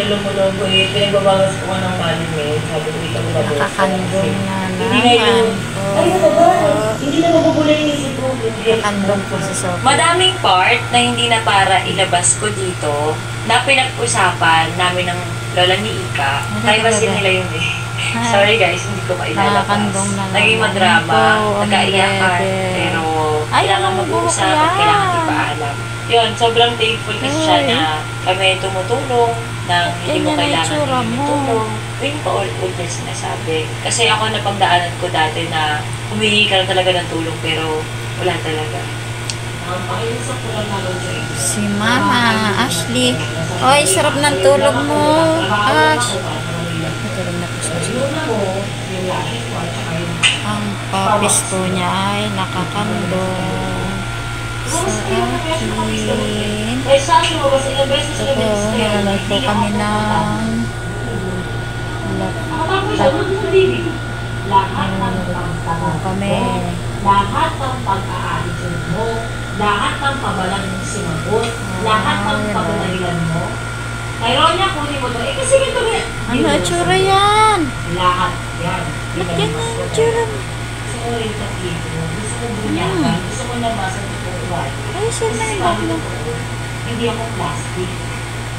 lumulog ko eh. Pinagbabawas ko ng management. Sabi ko, ito ko babawas. Nakakandong na Hindi na yun. Ay, ano ba? Hindi na mabubula yung isip ko. Nakakandong po si Sophie. Madaming part na hindi na para ilabas ko dito na pinag-usapan namin ng lola ni Ika. Privacy nila yun eh. Sorry guys, hindi ko mailalabas. Nakakandong na Naging madrama, nagkaiyakan, pero kailangan mag-uusap at kailangan ipaalam. Yun, sobrang thankful kasi siya na kami tumutulong, na hindi mo kailangan ng tulong. Yun pa all na sinasabi. Kasi ako napagdaanan ko dati na humihingi ka lang talaga ng tulong pero wala talaga. Si Mama, Ashley. Oy, sarap ng tulog mo. Ash. Natulog na po siya. Ang papis po niya ay nakakandong sa akin. Ito, nalagay po kami ng lahat ng pag-aalis mo, lahat ng pabalang mong sinagot, lahat ng pagdadahilan mo. Tyronia, kunin mo to. Eh, kasi ganito ba? Ano, itsura yan? Lahat yan. Ba't yan ang itsura mo? Gusto ko rin kapito. Gusto ko bunyakan. Gusto ko nabasa ng tutuwal. Ay, siya na yung bakla. Hindi ako plastic.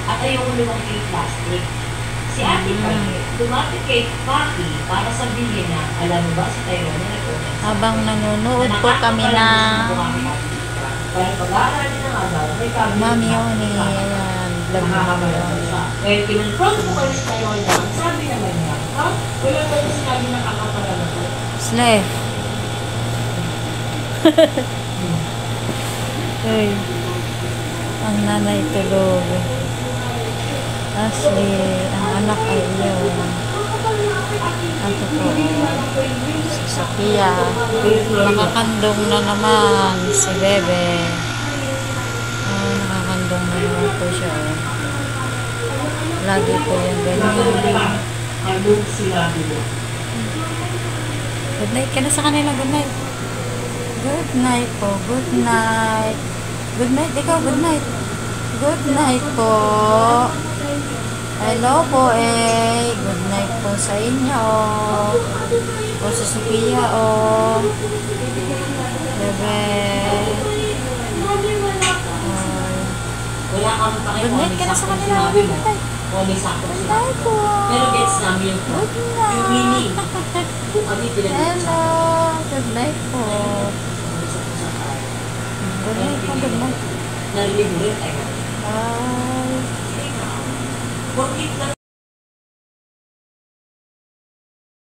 At ayoko lumang kay plastic. Si Ate Pagi, lumapit kay Paki para sabihin na, alam mo ba si Tyronia na ito? Habang nanonood po kami ng Mami Oni, ayan, vlog na kami yun. Kaya kinonfront ko kayo si Tyronia, sabi naman niya, ha? Wala ba yung sinabi ng akapala na to? Slay. Uy, ang nanay tulog. Ashley, ang anak ay iyon. Ako po, si Sophia. Nakakandong na naman si Bebe. Nakakandong na naman po siya. Lagi po yung ganyan. Good night ka na sa kanila. Good night. Good night po. Good night. Good night. Ikaw, good night. Good night po. Hello po eh. Good night po sa inyo. O si Sophia o. Bebe. Good night ka na sa kanila. Good night. Good night po. Pero gets namin yung meaning. Hello. Good night po. Good night po. Good night. Narinig mo rin tayo. Bye. Bakit